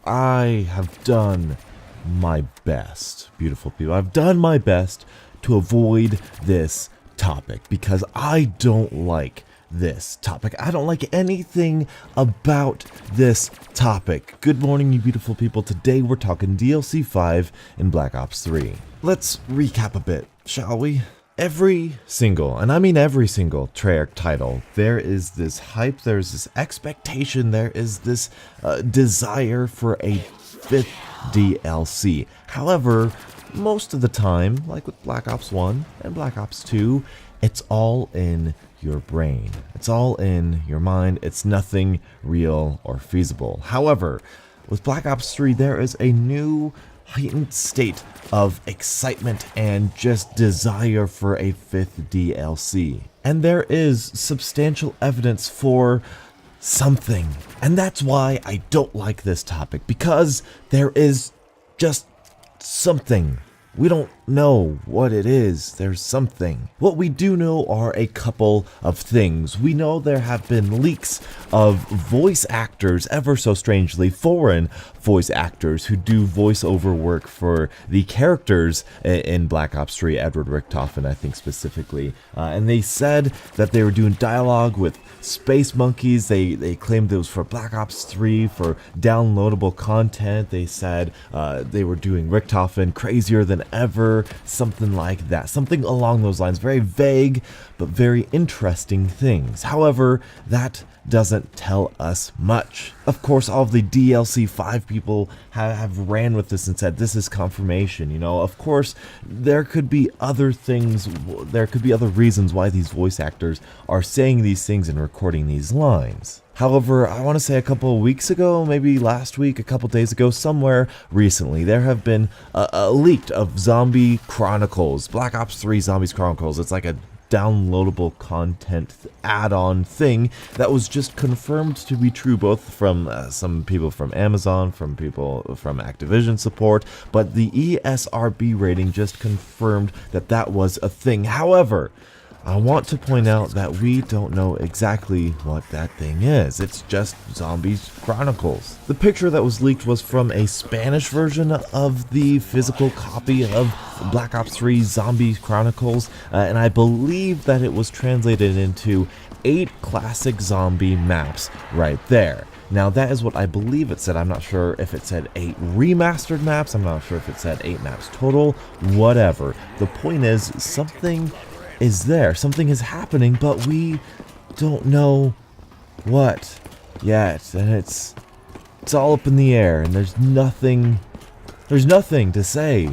I have done my best, beautiful people. I've done my best to avoid this topic because I don't like this topic. I don't like anything about this topic. Good morning, you beautiful people. Today we're talking DLC 5 in Black Ops 3. Let's recap a bit, shall we? Every single, and I mean every single Treyarch title, there is this hype, there's this expectation, there is this desire for a fifth DLC. However, most of the time, like with Black Ops 1 and Black Ops 2, it's all in your brain. It's all in your mind. It's nothing real or feasible. However, with Black Ops 3, there is a new heightened state of excitement and just desire for a fifth DLC. And there is substantial evidence for something. And that's why I don't like this topic, because there is just something. We don't know what it is. There's something. What we do know are a couple of things. We know there have been leaks of voice actors, ever so strangely, foreign voice actors who do voiceover work for the characters in Black Ops 3, Edward Richtofen, I think specifically. And they said that they were doing dialogue with space monkeys. They claimed it was for Black Ops 3 for downloadable content. They said they were doing Richtofen crazier than ever, something like that, something along those lines. Very vague but very interesting things. However, that doesn't tell us much. Of course, all of the DLC 5 people have ran with this and said this is confirmation. You know, of course, there could be other things, there could be other reasons why these voice actors are saying these things and recording these lines. However, I want to say a couple of weeks ago, maybe last week, a couple days ago, somewhere recently, there have been a leaked of Zombie Chronicles, Black Ops 3 Zombies Chronicles. It's like a downloadable content add-on thing that was just confirmed to be true, both from some people from Amazon, from people from Activision support, but the ESRB rating just confirmed that that was a thing. However, I want to point out that we don't know exactly what that thing is. It's just Zombies Chronicles. The picture that was leaked was from a Spanish version of the physical copy of Black Ops 3 Zombies Chronicles, and I believe that it was translated into 8 classic zombie maps right there. Now that is what I believe it said. I'm not sure if it said 8 remastered maps. I'm not sure if it said 8 maps total. Whatever. The point is, something is there. Something is happening, but we don't know what yet. And it's all up in the air, and there's nothing to say.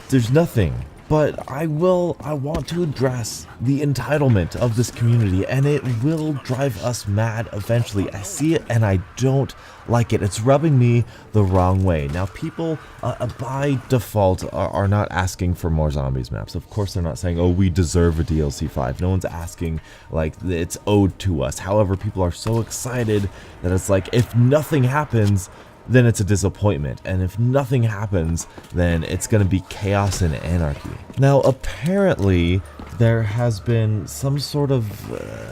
There's nothing. But I want to address the entitlement of this community, and it will drive us mad eventually. I see it and I don't like it. It's rubbing me the wrong way. Now, people by default are not asking for more zombies maps. Of course, they're not saying, oh, we deserve a DLC 5. No one's asking like it's owed to us. However, people are so excited that it's like, if nothing happens, then it's a disappointment, and if nothing happens, then it's going to be chaos and anarchy. Now, apparently, there has been some sort of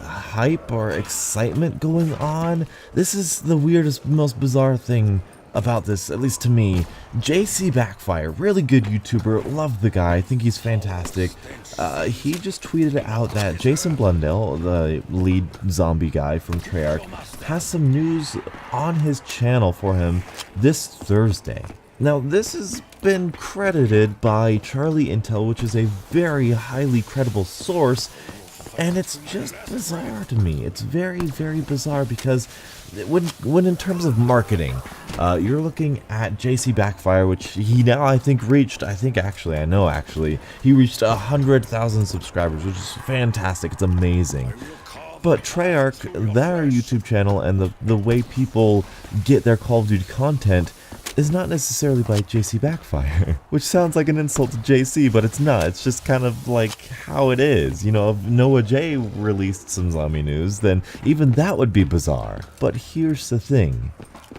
hype or excitement going on. This is the weirdest, most bizarre thing about this, at least to me. JC Backfire, really good YouTuber, love the guy, I think he's fantastic. He just tweeted out that Jason Blundell, the lead zombie guy from Treyarch, has some news on his channel for him this Thursday. Now, this has been credited by Charlie Intel, which is a very highly credible source, and it's just bizarre to me. It's very, very bizarre, because when in terms of marketing, you're looking at JC Backfire, which he now I think he reached 100,000 subscribers, which is fantastic. It's amazing. But Treyarch, their YouTube channel and the way people get their Call of Duty content is not necessarily by JC Backfire, which sounds like an insult to JC, but it's not. It's just kind of like how it is. You know, if Noah J released some zombie news, then even that would be bizarre. But here's the thing.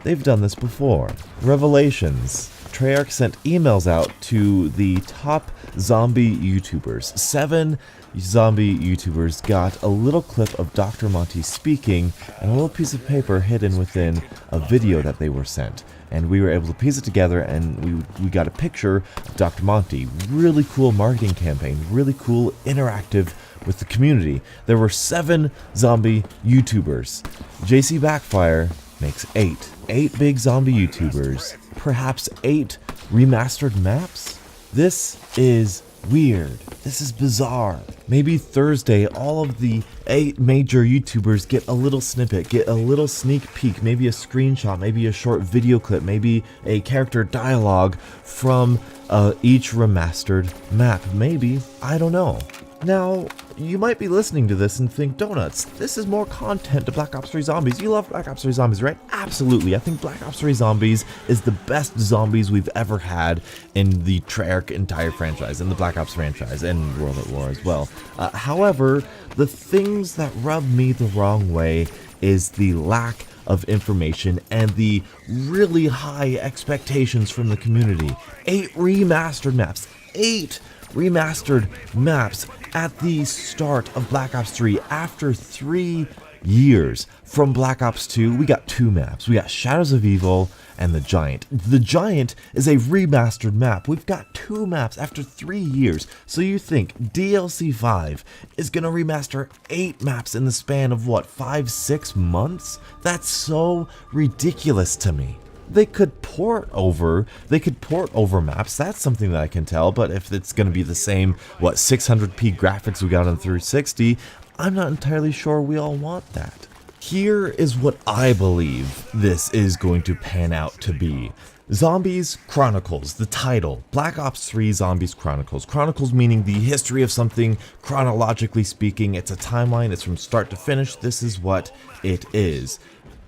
They've done this before. Revelations Treyarch sent emails out to the top zombie YouTubers. 7 zombie YouTubers got a little clip of Dr. Monty speaking and a little piece of paper hidden within a video that they were sent. And we were able to piece it together, and we got a picture of Dr. Monty. Really cool marketing campaign, really cool interactive with the community. There were 7 zombie YouTubers. JC Backfire makes 8. 8 big zombie YouTubers. Perhaps 8 remastered maps? This is weird. This is bizarre. Maybe Thursday, all of the 8 major YouTubers get a little snippet, get a little sneak peek, maybe a screenshot, maybe a short video clip, maybe a character dialogue from each remastered map. Maybe, I don't know. Now, you might be listening to this and think, Donuts, this is more content to Black Ops 3 Zombies. You love Black Ops 3 Zombies, right? Absolutely. I think Black Ops 3 Zombies is the best zombies we've ever had in the Treyarch entire franchise, in the Black Ops franchise, and World at War as well. However, the things that rub me the wrong way is the lack of information and the really high expectations from the community. 8 remastered maps. 8 remastered maps at the start of Black Ops 3 after 3 years. From Black Ops 2, we got 2 maps. We got Shadows of Evil and The Giant. The Giant is a remastered map. We've got 2 maps after 3 years. So you think DLC 5 is going to remaster 8 maps in the span of what, 5-6 months? That's so ridiculous to me. They could port over maps, that's something that I can tell, but if it's going to be the same, 600p graphics we got on 360, I'm not entirely sure we all want that. Here is what I believe this is going to pan out to be. Zombies Chronicles, the title, Black Ops 3 Zombies Chronicles. Chronicles meaning the history of something, chronologically speaking. It's a timeline, it's from start to finish, this is what it is.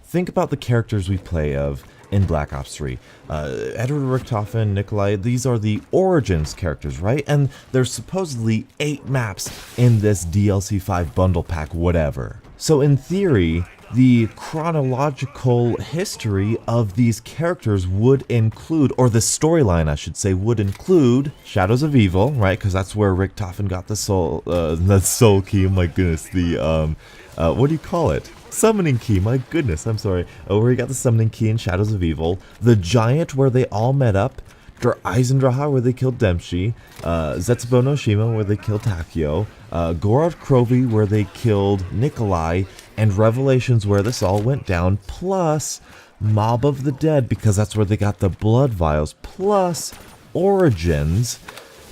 Think about the characters we play of in Black Ops 3. Edward Richtofen, Nikolai, these are the Origins characters, right? And there's supposedly 8 maps in this DLC 5 bundle pack, whatever. So in theory, the chronological history of these characters would include, or the storyline I should say, would include Shadows of Evil, right? Because that's where Richtofen got the soul key, my goodness, the, what do you call it? Summoning key, my goodness, I'm sorry. Where he got the summoning key in Shadows of Evil. The Giant, where they all met up. Der Eisendrache, where they killed Dempsey. Zetsubo no Shima, where they killed Takio. Gorod Krovi, where they killed Nikolai. And Revelations, where this all went down. Plus Mob of the Dead, because that's where they got the blood vials. Plus Origins,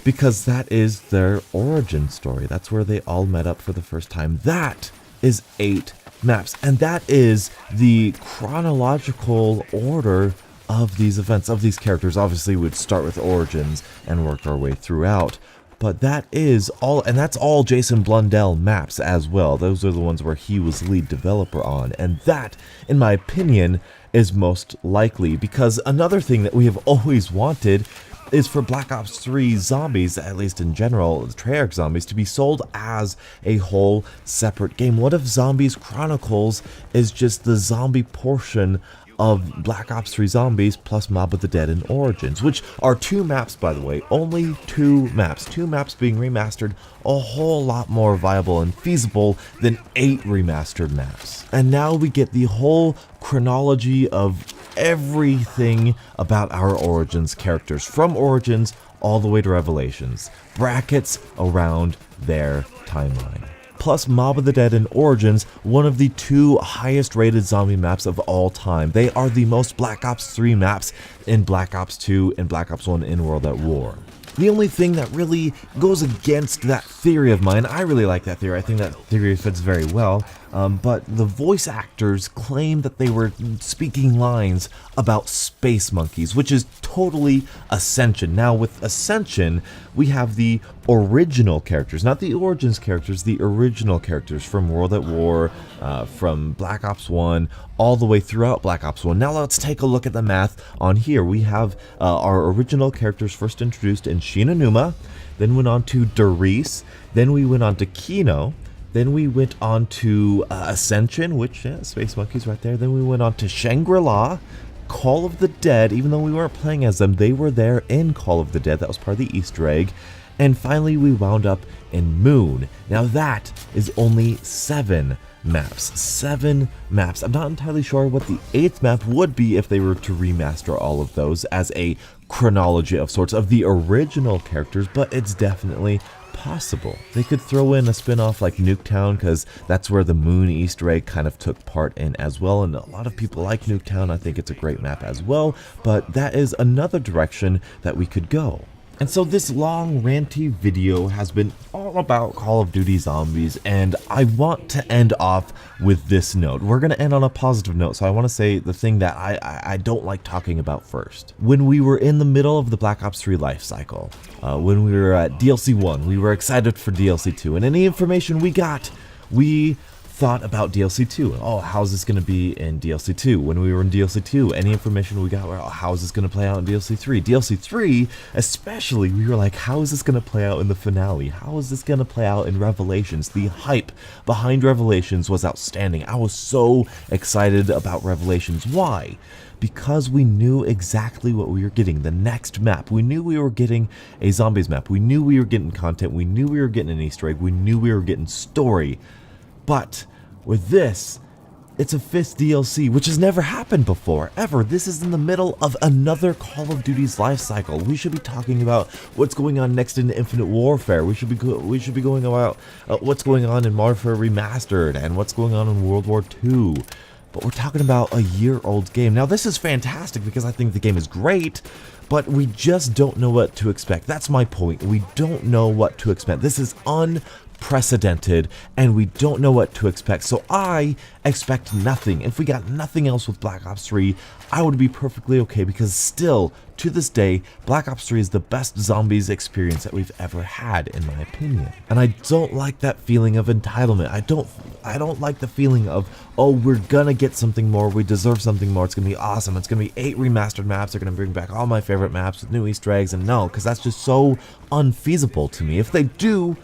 because that is their origin story. That's where they all met up for the first time. That is 8 maps, and that is the chronological order of these events, of these characters. Obviously we'd start with Origins and work our way throughout, but that is all, and that's all Jason Blundell maps as well. Those are the ones where he was lead developer on, and that, in my opinion, is most likely, because another thing that we have always wanted is for Black Ops 3 Zombies, at least in general, the Treyarch Zombies, to be sold as a whole separate game. What if Zombies Chronicles is just the zombie portion of Black Ops 3 Zombies plus Mob of the Dead and Origins, which are 2 maps, by the way, only 2 maps. 2 maps being remastered, a whole lot more viable and feasible than 8 remastered maps. And now we get the whole chronology of everything about our Origins characters, from Origins all the way to Revelations, brackets around their timeline. Plus Mob of the Dead and Origins, one of the 2 highest rated zombie maps of all time. They are the most Black Ops 3 maps in Black Ops 2 and Black Ops 1 in World at War. The only thing that really goes against that theory of mine, I really like that theory, I think that theory fits very well, but the voice actors claim that they were speaking lines about space monkeys, which is totally Ascension. Now with Ascension, we have the original characters, not the Origins characters, the original characters from World at War, from Black Ops 1, all the way throughout Black Ops 1. Now let's take a look at the math on here. We have our original characters first introduced in Shinonuma, then went on to Doris, then we went on to Kino, then we went on to Ascension, which, Space Monkeys right there, then we went on to Shangri-La, Call of the Dead, even though we weren't playing as them, they were there in Call of the Dead. That was part of the Easter egg. And finally, we wound up in Moon. Now that is only 7 maps. 7 maps. I'm not entirely sure what the 8th map would be if they were to remaster all of those as a chronology of sorts of the original characters, but it's definitely possible. They could throw in a spin-off like Nuketown, because that's where the Moon Easter egg kind of took part in as well, and a lot of people like Nuketown. I think it's a great map as well, but that is another direction that we could go. And so this long ranty video has been all about Call of Duty Zombies, and I want to end off with this note. We're going to end on a positive note, so I want to say the thing that I don't like talking about first. When we were in the middle of the Black Ops 3 life cycle, when we were at DLC 1, we were excited for DLC 2, and any information we got, we thought about DLC 2. Oh, how's this going to be in DLC 2? When we were in DLC 2, any information we got, oh, how is this going to play out in DLC 3? DLC 3, especially, we were like, how is this going to play out in the finale? How is this going to play out in Revelations? The hype behind Revelations was outstanding. I was so excited about Revelations. Why? Because we knew exactly what we were getting. The next map. We knew we were getting a zombies map. We knew we were getting content. We knew we were getting an Easter egg. We knew we were getting story. But with this, it's a 5th DLC, which has never happened before, ever. This is in the middle of another Call of Duty's life cycle. We should be talking about what's going on next in Infinite Warfare. We should be going about what's going on in Modern Warfare Remastered and what's going on in World War II. But we're talking about a year-old game. Now, this is fantastic because I think the game is great, but we just don't know what to expect. That's my point. We don't know what to expect. This is unprecedented, and we don't know what to expect. So I expect nothing. If we got nothing else with Black Ops 3, I would be perfectly okay, because still, to this day, Black Ops 3 is the best zombies experience that we've ever had, in my opinion. And I don't like that feeling of entitlement. I don't like the feeling of, oh, we're gonna get something more, we deserve something more, it's gonna be awesome, it's gonna be 8 remastered maps, they're gonna bring back all my favorite maps with new Easter eggs, and no, because that's just so unfeasible to me. If they do,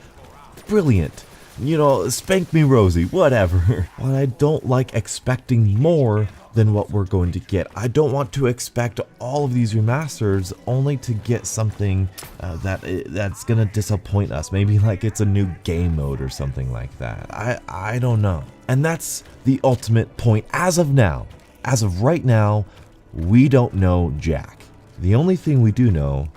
brilliant. You know, spank me Rosie, whatever. But I don't like expecting more than what we're going to get. I don't want to expect all of these remasters only to get something that's gonna disappoint us. Maybe like it's a new game mode or something like that. I don't know. And that's the ultimate point as of now. As of right now, we don't know jack. The only thing we do know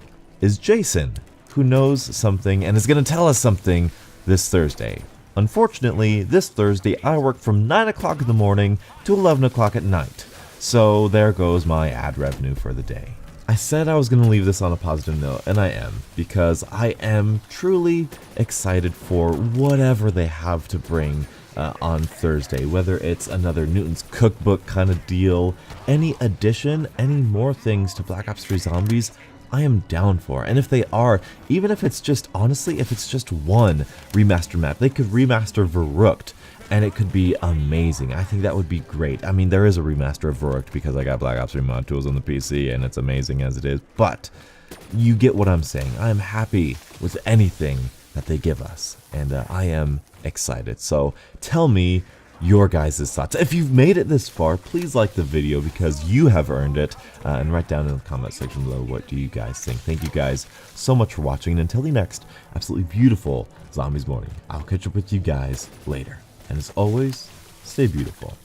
is Jason, who knows something and is gonna tell us something this Thursday. Unfortunately, this Thursday I work from 9 o'clock in the morning to 11 o'clock at night. So there goes my ad revenue for the day. I said I was going to leave this on a positive note, and I am, because I am truly excited for whatever they have to bring on Thursday, whether it's another Newton's Cookbook kind of deal, any addition, any more things to Black Ops 3 Zombies, I am down for. And if they are, even if it's just, honestly, if it's just one remaster map, they could remaster Verrückt, and it could be amazing. I think that would be great. I mean, there is a remaster of Verrückt because I got Black Ops 3 mod tools on the PC, and it's amazing as it is, but you get what I'm saying. I am happy with anything that they give us, and I am excited. So tell me your guys' thoughts. If you've made it this far, please like the video because you have earned it, and write down in the comment section below what do you guys think. Thank you guys so much for watching, and until the next absolutely beautiful Zombies morning, I'll catch up with you guys later. And as always, stay beautiful.